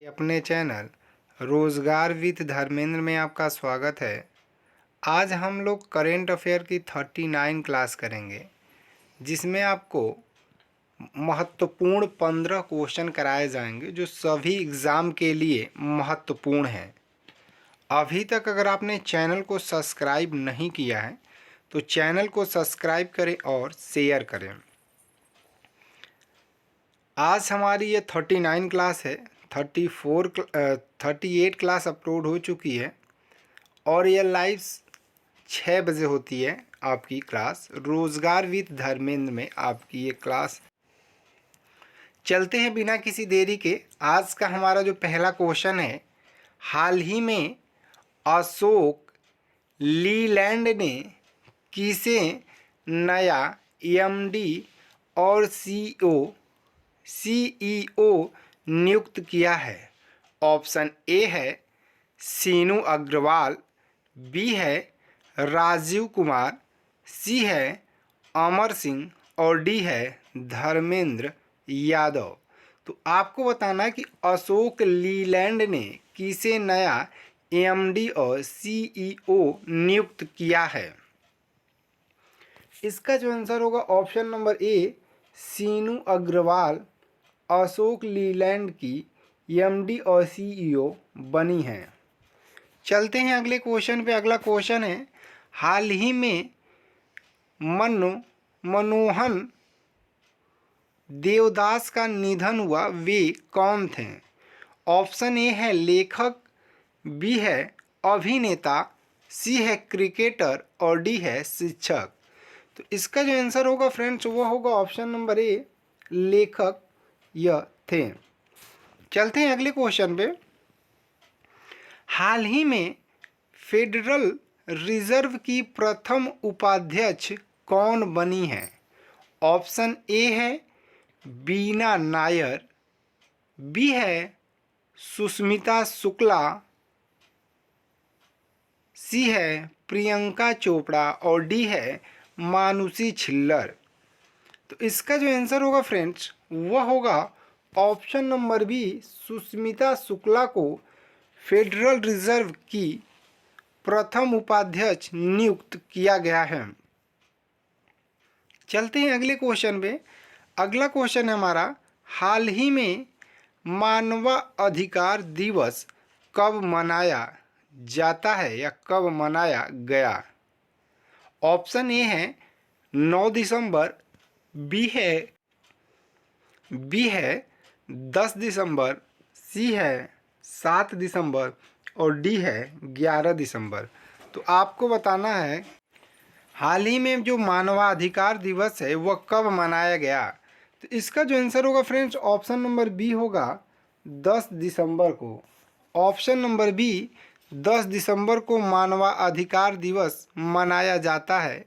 अपने चैनल रोजगार विद धर्मेंद्र में आपका स्वागत है। आज हम लोग करेंट अफेयर की 39 क्लास करेंगे, जिसमें आपको महत्वपूर्ण 15 क्वेश्चन कराए जाएंगे जो सभी एग्ज़ाम के लिए महत्वपूर्ण हैं। अभी तक अगर आपने चैनल को सब्सक्राइब नहीं किया है तो चैनल को सब्सक्राइब करें और शेयर करें। आज हमारी ये 39 क्लास है। 38 क्लास अपलोड हो चुकी है और ये लाइव 6 बजे होती है आपकी क्लास। रोजगार विद धर्मेंद्र में आपकी ये क्लास। चलते हैं बिना किसी देरी के। आज का हमारा जो पहला क्वेश्चन है, हाल ही में अशोक लीलैंड ने किसे नया एमडी और सीईओ नियुक्त किया है? ऑप्शन ए है सीनू अग्रवाल, बी है राजीव कुमार, सी है अमर सिंह और डी है धर्मेंद्र यादव। तो आपको बताना है कि अशोक लीलैंड ने किसे नया एमडी और सीईओ नियुक्त किया है। इसका जो आंसर होगा ऑप्शन नंबर ए, सीनू अग्रवाल अशोक लीलैंड की एमडी और सीईओ बनी हैं। चलते हैं अगले क्वेश्चन पे। अगला क्वेश्चन है, हाल ही में मनमोहन देवदास का निधन हुआ, वे कौन थे? ऑप्शन ए है लेखक, बी है अभिनेता, सी है क्रिकेटर और डी है शिक्षक। तो इसका जो आंसर होगा फ्रेंड्स वो होगा ऑप्शन नंबर ए, लेखक यह थे। चलते हैं अगले क्वेश्चन पे। हाल ही में फेडरल रिजर्व की प्रथम उपाध्यक्ष कौन बनी है? ऑप्शन ए है बीना नायर, बी है सुष्मिता शुक्ला, सी है प्रियंका चोपड़ा और डी है मानुषी छिल्लर। तो इसका जो आंसर होगा फ्रेंड्स वह होगा option number B, Sushmita Shukla को फेडरल रिजर्व की प्रथम उपाध्यक्ष नियुक्त किया गया है। चलते हैं अगले क्वेश्चन पे। अगला क्वेश्चन है हमारा, हाल ही में मानवाधिकार दिवस कब मनाया जाता है या कब मनाया गया? ऑप्शन ए है 9 दिसंबर, बी है 10 दिसंबर, सी है 7 दिसंबर और डी है 11 दिसंबर। तो आपको बताना है हाल ही में जो मानवाधिकार दिवस है वह कब मनाया गया। तो इसका जो आंसर होगा फ्रेंड्स ऑप्शन नंबर बी होगा 10 दिसंबर को। ऑप्शन नंबर बी, 10 दिसंबर को मानवाधिकार दिवस मनाया जाता है।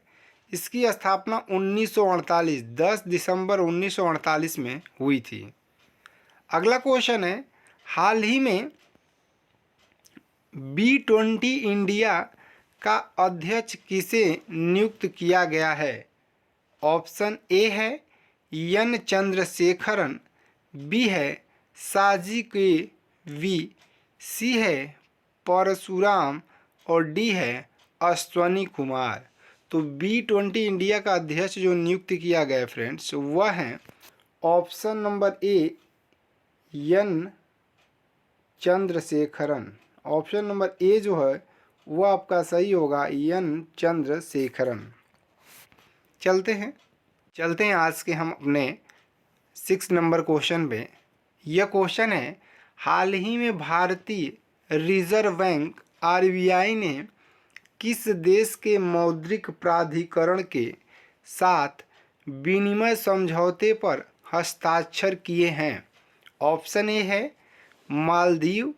इसकी स्थापना 1948 10 दिसंबर 1948 में हुई थी। अगला क्वेश्चन है, हाल ही में B20 इंडिया का अध्यक्ष किसे नियुक्त किया गया है? ऑप्शन ए है एन चंद्रशेखरन, बी है साजी के वी, सी है परशुराम और डी है अश्वनी कुमार। तो B20 इंडिया का अध्यक्ष जो नियुक्त किया गया फ्रेंड्स वह है option number A, N Chandrasekaran. Option number A जो है वह आपका सही होगा, एन चंद्रशेखरन। चलते हैं आज के हम अपने 6 नंबर क्वेश्चन पे। यह क्वेश्चन है, हाल ही में भारतीय रिजर्व बैंक आरबीआई ने किस देश के मौद्रिक प्राधिकरण के साथ विनिमय समझौते पर हस्ताक्षर किए हैं? ऑप्शन ए है मालदीव,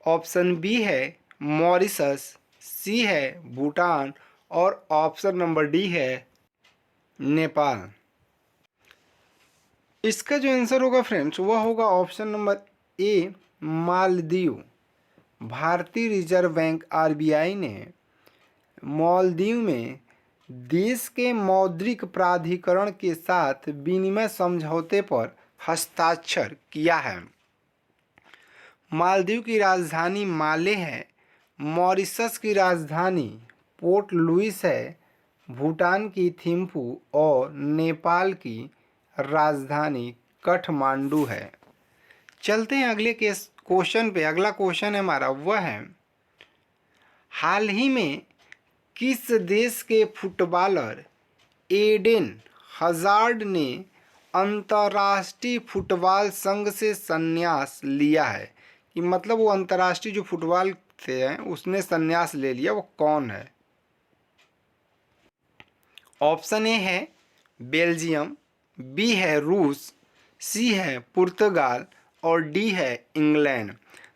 ऑप्शन बी है मॉरिशस, सी है भूटान और ऑप्शन नंबर डी है नेपाल। इसका जो आंसर होगा फ्रेंड्स वह होगा ऑप्शन नंबर ए, मालदीव। भारतीय रिजर्व बैंक आरबीआई ने मालदीव में देश के मौद्रिक प्राधिकरण के साथ विनिमय समझौते पर हस्ताक्षर किया है। मालदीव की राजधानी माले है। मॉरिशस की राजधानी पोर्ट लुइस है। भूटान की थिम्पू और नेपाल की राजधानी काठमांडू है। चलते हैं अगले क्वेश्चन पे। अगला क्वेश्चन है हमारा, वह है हाल ही में किस देश के फुटबॉलर एडेन हजार्ड ने अंतर्राष्ट्रीय फुटबॉल संघ से संन्यास लिया है? कि मतलब वो अंतर्राष्ट्रीय जो फुटबॉल से है उसने संन्यास ले लिया, वो कौन है? ऑप्शन ए है बेल्जियम, बी है रूस, सी है पुर्तगाल और डी है इंग्लैंड।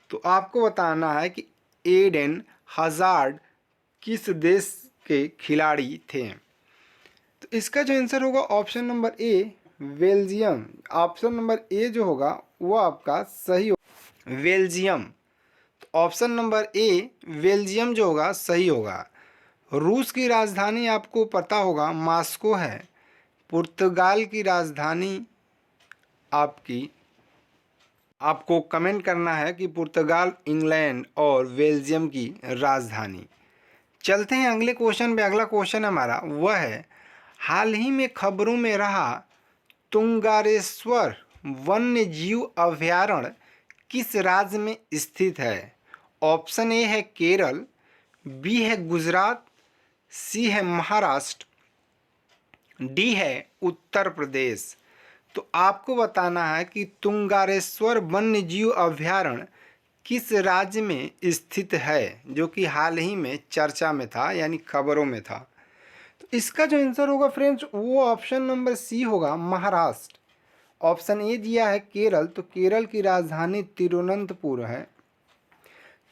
तो आपको बताना है कि एडेन हजार्ड किस देश के खिलाड़ी थे। तो इसका जो आंसर होगा option number A Belgium. Option number A जो होगा वो आपका सही होगा, बेल्जियम। तो ऑप्शन नंबर ए बेल्जियम जो होगा सही होगा। रूस की राजधानी आपको पता होगा मॉस्को है। पुर्तगाल की राजधानी आपको कमेंट करना है कि पुर्तगाल, इंग्लैंड और बेल्जियम की राजधानी। चलते हैं अगले क्वेश्चन पे। अगला क्वेश्चन हमारा वह है हाल ही में खबरों में रहा तुंगारेश्वर वन्य जीव अभयारण्य किस राज्य में स्थित है? ऑप्शन ए है केरल, बी है गुजरात, सी है महाराष्ट्र, डी है उत्तर प्रदेश। तो आपको बताना है कि तुंगारेश्वर वन्य जीव अभयारण्य किस राज्य में स्थित है, जो कि हाल ही में चर्चा में था यानी खबरों में था। तो इसका जो आंसर होगा फ्रेंड्स वो ऑप्शन नंबर सी होगा, महाराष्ट्र। ऑप्शन ए दिया है केरल, तो केरल की राजधानी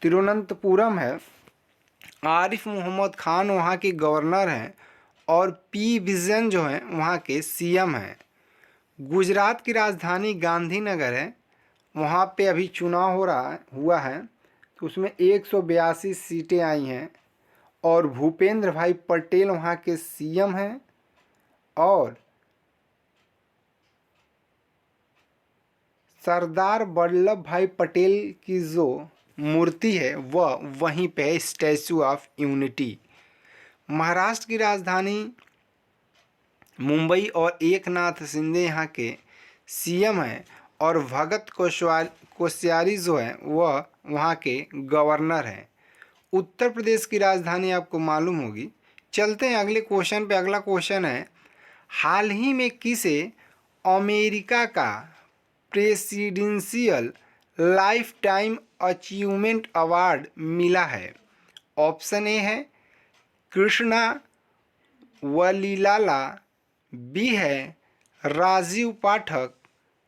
तिरुवनंतपुरम है। आरिफ मोहम्मद खान वहाँ के गवर्नर हैं और पी विजयन जो हैं वहाँ के सीएम हैं। गुजरात की राजधानी गांधीनगर है। वहाँ पे अभी चुनाव हुआ है तो उसमें 182 सीटें आई हैं और भूपेंद्र भाई पटेल वहाँ के सीएम हैं और सरदार वल्लभ भाई पटेल की जो मूर्ति है वह वहीं पे है, स्टैचू ऑफ यूनिटी। महाराष्ट्र की राजधानी मुंबई और एकनाथ शिंदे यहाँ के सीएम हैं और भगत कोश्यारी जो है वह वहाँ के गवर्नर हैं। उत्तर प्रदेश की राजधानी आपको मालूम होगी। चलते हैं अगले क्वेश्चन पे। अगला क्वेश्चन है हाल ही में किसे अमेरिका का presidential life time achievement award मिला है? ऑप्शन ए है कृष्णा वलीलाला, बी है राजीव पाठक,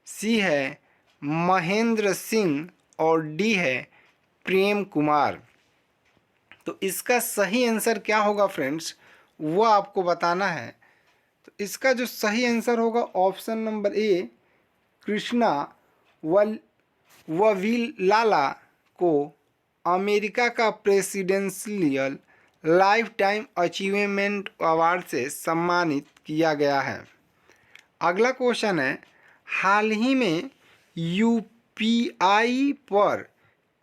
सी है महेंद्र सिंह और डी है प्रेम कुमार। तो इसका सही आंसर क्या होगा फ्रेंड्स वो आपको बताना है। तो इसका जो सही आंसर होगा ऑप्शन नंबर ए कृष्णा वलीलाला को अमेरिका का presidential life time achievement award से सम्मानित किया गया है। अगला क्वेश्चन है हाल ही में यूपीआई पर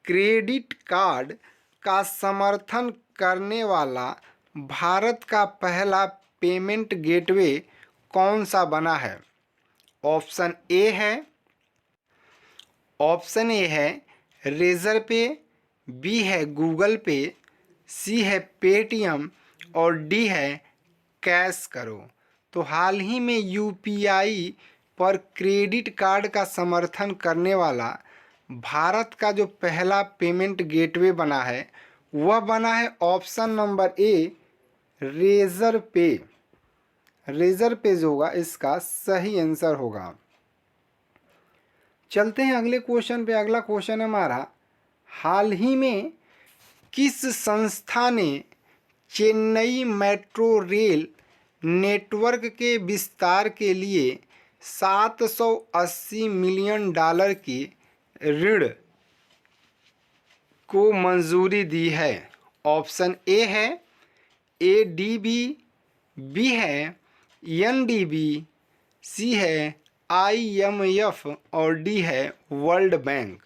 क्रेडिट कार्ड का समर्थन करने वाला भारत का पहला पेमेंट गेटवे कौन सा बना है? ऑप्शन ए है रेजर पे, बी है गूगल पे, सी है पेटीएम और डी है कैश करो। तो हाल ही में यूपीआई पर क्रेडिट कार्ड का समर्थन करने वाला भारत का जो पहला पेमेंट गेटवे बना है वह बना है ऑप्शन नंबर ए रेजर पे। रेजर पे जो होगा इसका सही आंसर होगा। चलते हैं अगले क्वेश्चन पे। अगला क्वेश्चन है हमारा हाल ही में किस संस्था ने चेन्नई मेट्रो रेल नेटवर्क के विस्तार के लिए 780 मिलियन डॉलर की ऋण को मंजूरी दी है? ऑप्शन ए है एडीबी, बी है एनडीबी, सी है आईएमएफ और डी है वर्ल्ड बैंक।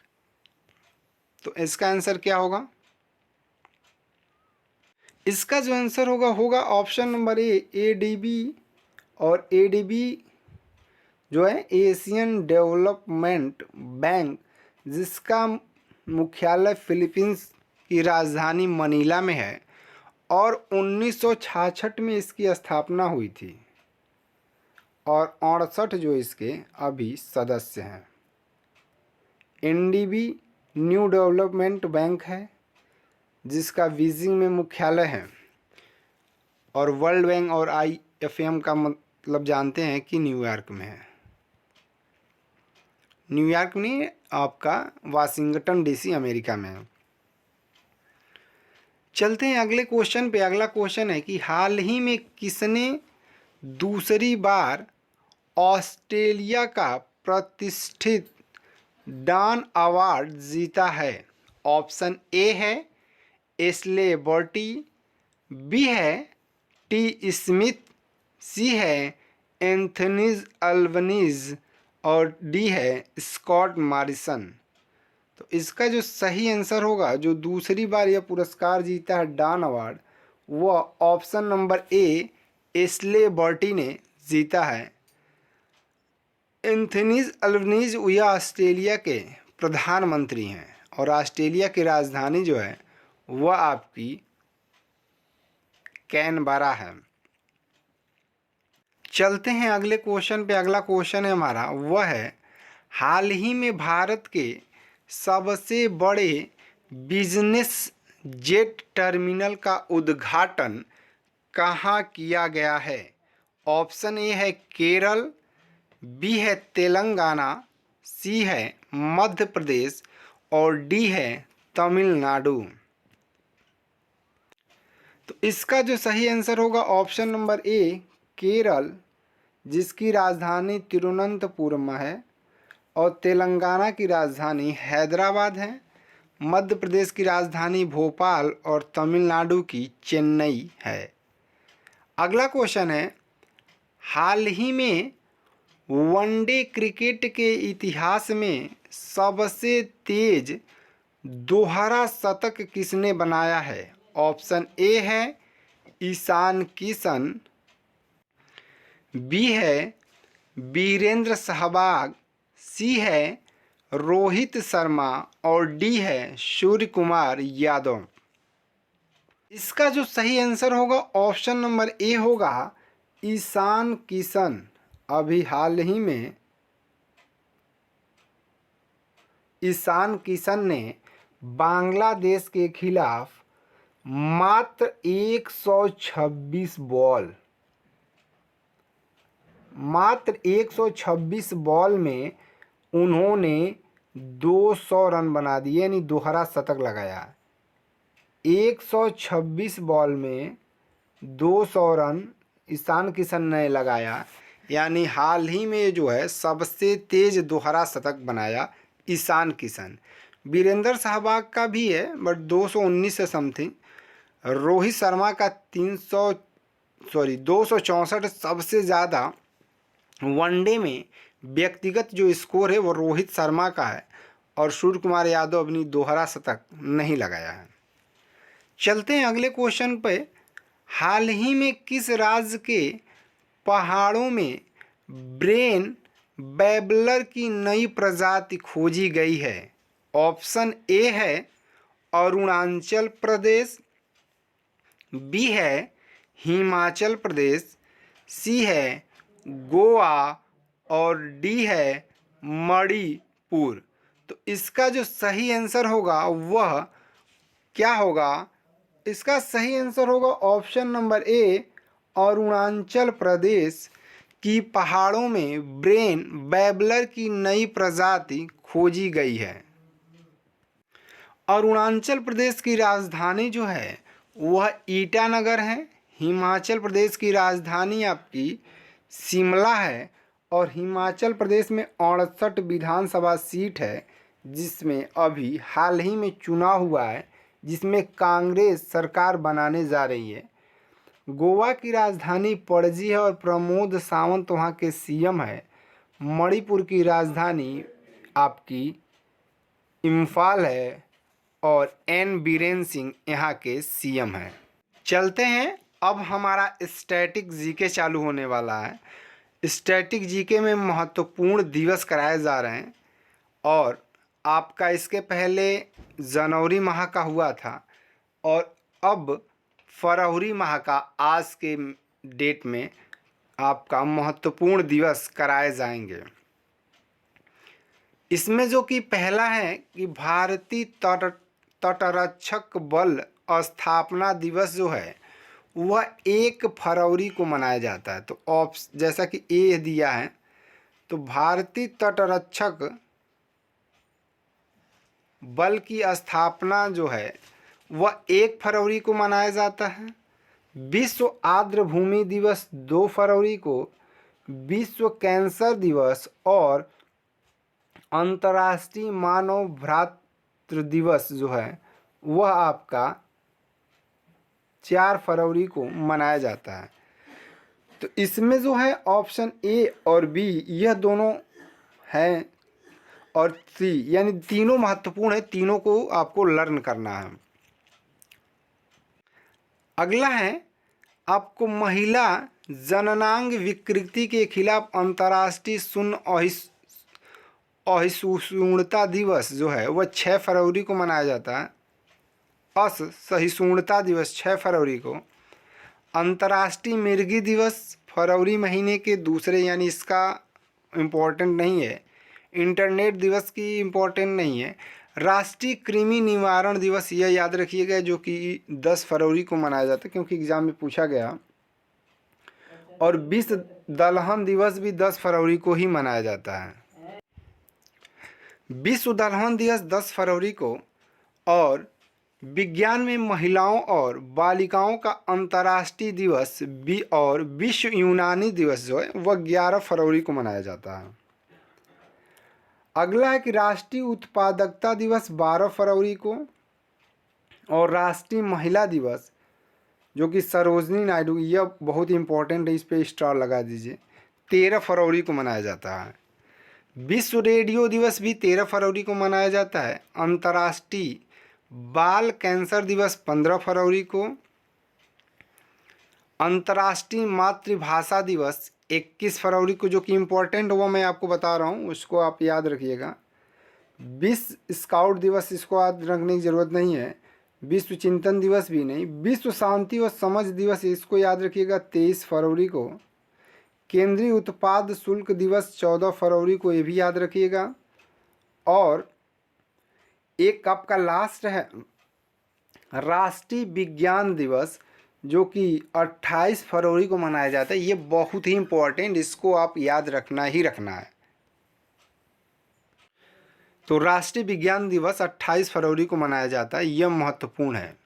तो इसका आंसर क्या होगा? इसका जो आंसर होगा ऑप्शन नंबर ए, एडीबी। और एडीबी जो है एशियन डेवलपमेंट बैंक, जिसका मुख्यालय फिलीपींस की राजधानी मनीला में है और 1966 में इसकी स्थापना हुई थी और 68 जो इसके अभी सदस्य हैं। एनडीबी न्यू डेवलपमेंट बैंक है जिसका बीजिंग में मुख्यालय है और वर्ल्ड बैंक और आईएफएम का मतलब जानते हैं कि न्यूयॉर्क में है। न्यूयॉर्क में आपका वाशिंगटन डीसी अमेरिका में है। चलते हैं अगले क्वेश्चन पे। अगला क्वेश्चन है कि हाल ही में किसने दूसरी बार ऑस्ट्रेलिया का प्रतिष्ठित डॉन अवार्ड जीता है? ऑप्शन ए है एशले बर्टी, बी है टी स्मिथ, सी है एंथनीज अल्बनीज और डी है स्कॉट मॉरिसन। तो इसका जो सही आंसर होगा, जो दूसरी बार यह पुरस्कार जीता है डॉन अवार्ड, वह option number A Ashleigh Barty ने जीता है। एंथनीज अल्बनीज यह ऑस्ट्रेलिया के प्रधानमंत्री हैं और ऑस्ट्रेलिया की राजधानी जो है वह आपकी कैनबरा है। चलते हैं अगले क्वेश्चन पे। अगला क्वेश्चन है हमारा, वह है हाल ही में भारत के सबसे बड़े बिजनेस जेट टर्मिनल का उद्घाटन कहाँ किया गया है? ऑप्शन ए है केरल, बी है तेलंगाना, सी है मध्य प्रदेश और डी है तमिलनाडु। तो इसका जो सही आंसर होगा ऑप्शन नंबर ए केरल, जिसकी राजधानी तिरुवनंतपुरम है और तेलंगाना की राजधानी हैदराबाद है। मध्य प्रदेश की राजधानी भोपाल और तमिलनाडु की चेन्नई है। अगला क्वेश्चन है, हाल ही में वनडे क्रिकेट के इतिहास में सबसे तेज दोहरा शतक किसने बनाया है? ऑप्शन ए है ईशान किशन, बी है वीरेंद्र सहवाग, सी है रोहित शर्मा और डी है सूर्य कुमार यादव। इसका जो सही आंसर होगा ऑप्शन नंबर ए होगा ईशान किशन। अभी हाल ही में ईशान किशन ने बांग्लादेश के खिलाफ मात्र 126 बॉल में उन्होंने 200 रन बना दिए, यानी दोहरा शतक लगाया। 126 बॉल में 200 रन ईशान किशन ने लगाया, यानी हाल ही में जो है सबसे तेज दोहरा शतक बनाया ईशान किशन। वीरेंद्र सहवाग का भी है बट 219 से समथिंग। रोहित शर्मा का 264 सबसे ज़्यादा वनडे में व्यक्तिगत जो स्कोर है वो रोहित शर्मा का है और सूर्य कुमार यादव अपनी दोहरा शतक नहीं लगाया है। चलते हैं अगले क्वेश्चन पे। हाल ही में किस राज्य के पहाड़ों में ब्रेन बैबलर की नई प्रजाति खोजी गई है? ऑप्शन ए है अरुणाचल प्रदेश, बी है हिमाचल प्रदेश, सी है गोवा और डी है मणिपुर। तो इसका जो सही आंसर होगा वह क्या होगा? इसका सही आंसर होगा ऑप्शन नंबर ए अरुणाचल प्रदेश की पहाड़ों में ब्रेन बैबलर की नई प्रजाति खोजी गई है। अरुणाचल प्रदेश की राजधानी जो है वह ईटानगर है। हिमाचल प्रदेश की राजधानी आपकी शिमला है और हिमाचल प्रदेश में 68 विधानसभा सीट है, जिसमें अभी हाल ही में चुनाव हुआ है, जिसमें कांग्रेस सरकार बनाने जा रही है। गोवा की राजधानी पणजी है और प्रमोद सावंत वहाँ के सीएम है। मणिपुर की राजधानी आपकी इम्फाल है और एन बीरेन सिंह यहाँ के सीएम हैं। चलते हैं, अब हमारा स्टैटिक जीके चालू होने वाला है। स्टैटिक जीके में महत्वपूर्ण दिवस कराए जा रहे हैं और आपका इसके पहले जनवरी माह का हुआ था और अब फरवरी माह का आज के डेट में आपका महत्वपूर्ण दिवस कराए जाएंगे। इसमें जो कि पहला है कि भारतीय तटरक्षक बल स्थापना दिवस जो है वह 1 फरवरी को मनाया जाता है। तो जैसा कि ए दिया है, तो भारतीय तटरक्षक बल की स्थापना जो है वह 1 फरवरी को मनाया जाता है। विश्व आर्द्र भूमि दिवस 2 फरवरी को, विश्व कैंसर दिवस और अंतर्राष्ट्रीय मानव भ्रातृ दिवस जो है वह आपका 4 फरवरी को मनाया जाता है। तो इसमें जो है ऑप्शन ए और बी यह दोनों हैं और सी यानी तीनों महत्वपूर्ण है, तीनों को आपको लर्न करना है। अगला है आपको महिला जननांग विकृति के खिलाफ अंतर्राष्ट्रीय शून्य असहिष्णुता दिवस जो है वह 6 फरवरी को मनाया जाता है। असहिष्णुता दिवस 6 फरवरी को। अंतर्राष्ट्रीय मिर्गी दिवस फरवरी महीने के दूसरे, यानी इसका इम्पोर्टेंट नहीं है। इंटरनेट दिवस की इम्पोर्टेंट नहीं है। राष्ट्रीय कृमि निवारण दिवस यह याद रखिएगा जो कि 10 फरवरी को मनाया जाता है क्योंकि एग्जाम में पूछा गया। और विश्व दलहन दिवस भी 10 फरवरी को ही मनाया जाता है। विश्व दलहन दिवस 10 फरवरी को। और विज्ञान में महिलाओं और बालिकाओं का अंतर्राष्ट्रीय दिवस और विश्व यूनानी दिवस जो है वह 11 फरवरी को मनाया जाता है। अगला है कि राष्ट्रीय उत्पादकता दिवस 12 फरवरी को और राष्ट्रीय महिला दिवस जो कि सरोजनी नायडू, यह बहुत ही इंपॉर्टेंट है, इस पे स्टार लगा दीजिए, 13 फरवरी को मनाया जाता है। विश्व रेडियो दिवस भी 13 फरवरी को मनाया जाता है। अंतर्राष्ट्रीय बाल कैंसर दिवस 15 फरवरी को। अंतर्राष्ट्रीय मातृभाषा दिवस 21 फरवरी को, जो कि इम्पोर्टेंट हुआ मैं आपको बता रहा हूँ, उसको आप याद रखिएगा। विश्व स्काउट दिवस, इसको याद रखने की ज़रूरत नहीं है। विश्व चिंतन दिवस भी नहीं। विश्व शांति और समझ दिवस, इसको याद रखिएगा 23 फरवरी को। केंद्रीय उत्पाद शुल्क दिवस 14 फरवरी को, ये भी याद रखिएगा। और एक आपका लास्ट है राष्ट्रीय विज्ञान दिवस जो कि 28 फरवरी को मनाया जाता है। ये बहुत ही इम्पोर्टेंट, इसको आप याद रखना ही रखना है। तो राष्ट्रीय विज्ञान दिवस 28 फरवरी को मनाया जाता है, यह महत्वपूर्ण है।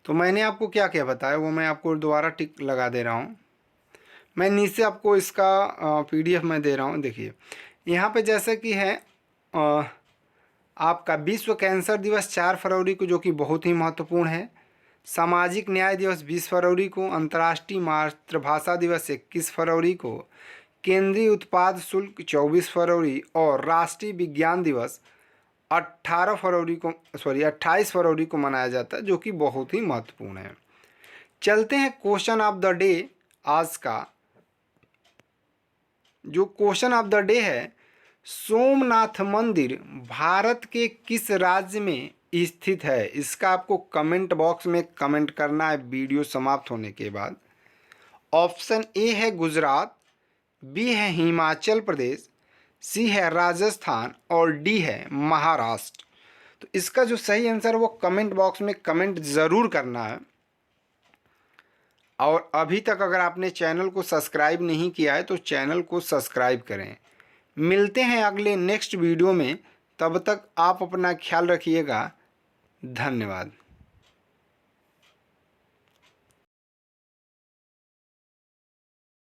तो मैंने आपको क्या क्या बताया वो मैं आपको दोबारा टिक लगा दे रहा हूँ। मैं नीचे आपको इसका PDF में दे रहा हूँ। देखिए यहाँ पे जैसे कि है आपका विश्व कैंसर दिवस 4 फरवरी को, जो कि बहुत ही महत्वपूर्ण है। सामाजिक न्याय दिवस 20 फरवरी को। अंतर्राष्ट्रीय मातृभाषा दिवस 21 फरवरी को। केंद्रीय उत्पाद शुल्क 24 फरवरी और राष्ट्रीय विज्ञान दिवस 28 फरवरी को मनाया जाता है, जो कि बहुत ही महत्वपूर्ण है। चलते हैं क्वेश्चन ऑफ द डे। आज का जो क्वेश्चन ऑफ द डे है, सोमनाथ मंदिर भारत के किस राज्य में स्थित है? इसका आपको कमेंट बॉक्स में कमेंट करना है वीडियो समाप्त होने के बाद। ऑप्शन ए है गुजरात, बी है हिमाचल प्रदेश, सी है राजस्थान और डी है महाराष्ट्र। तो इसका जो सही आंसर है वो कमेंट बॉक्स में कमेंट ज़रूर करना है। और अभी तक अगर आपने चैनल को सब्सक्राइब नहीं किया है तो चैनल को सब्सक्राइब करें। मिलते हैं अगले नेक्स्ट वीडियो में, तब तक आप अपना ख्याल रखिएगा। धन्यवाद।